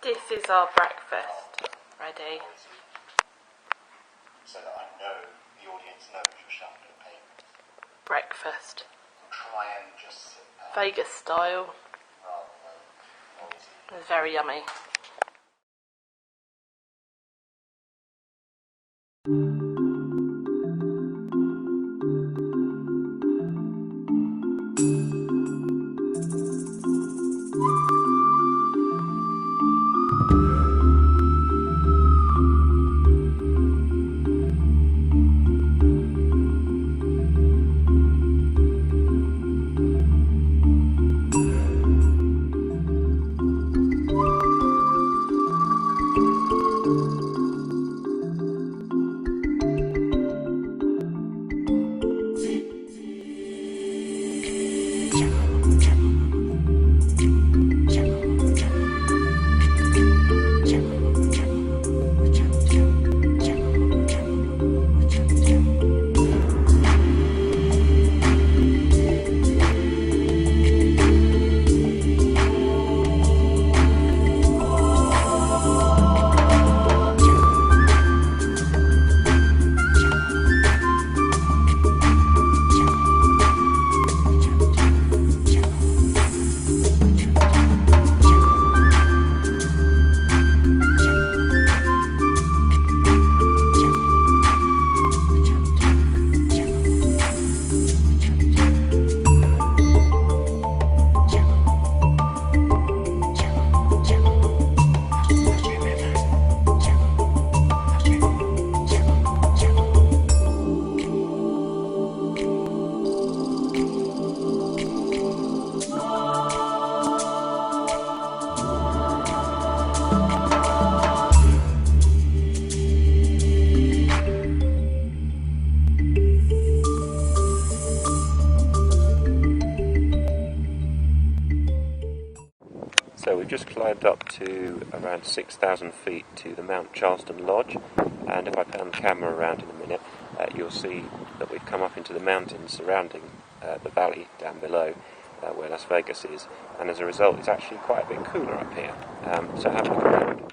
This is our breakfast. Ready? So that I know the audience knows you're shuffling papers. Breakfast. Try and just sit there. Vegas style. Rather than noisy. It's very yummy. So we've just climbed up to around 6,000 feet to the Mount Charleston Lodge, and if I pan the camera around in a minute, you'll see that we've come up into the mountains surrounding the valley down below where Las Vegas is, and as a result it's actually quite a bit cooler up here. So have a look around.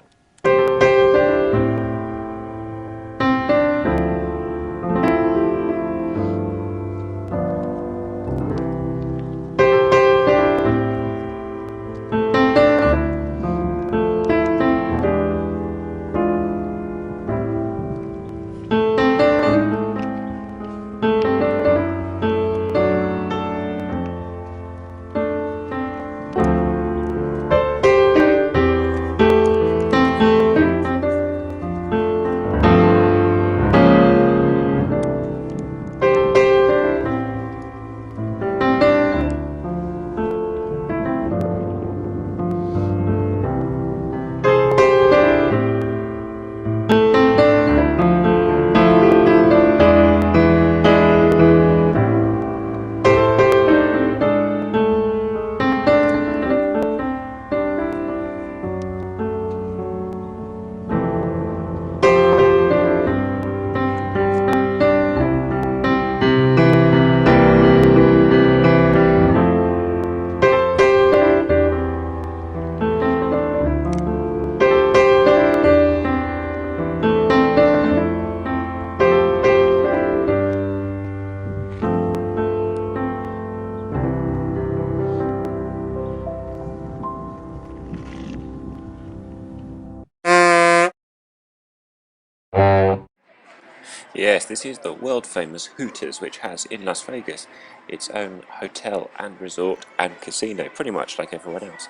Yes, this is the world-famous Hooters, which has, in Las Vegas, its own hotel and resort and casino, pretty much like everyone else.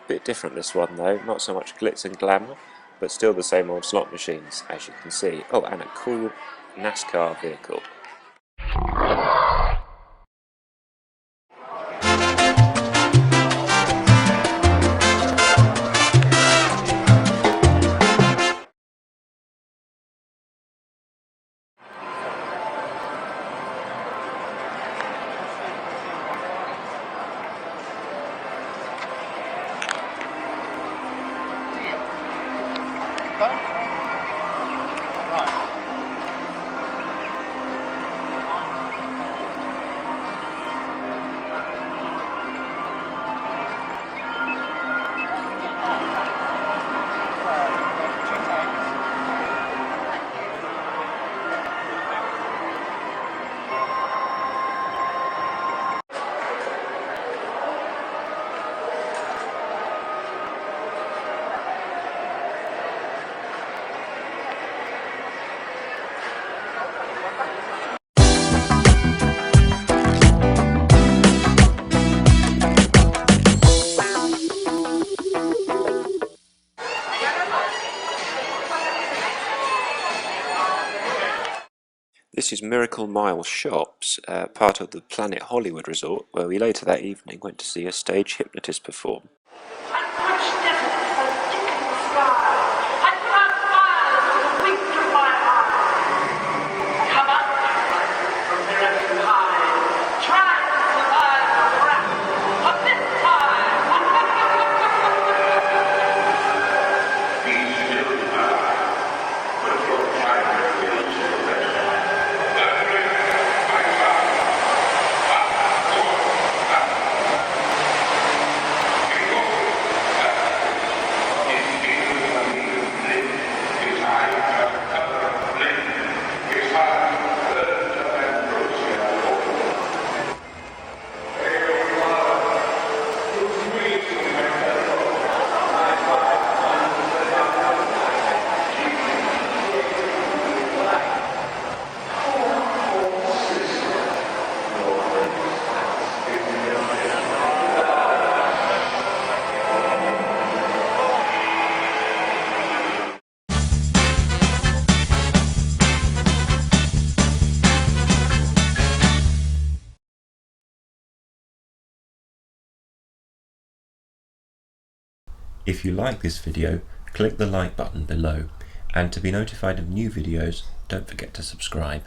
Bit different this one though, not so much glitz and glamour, but still the same old slot machines, as you can see. Oh, and a cool NASCAR vehicle. this is Miracle Mile Shops, part of the Planet Hollywood Resort, where we later that evening went to see a stage hypnotist perform. If you like this video, click the like button below, and to be notified of new videos, don't forget to subscribe.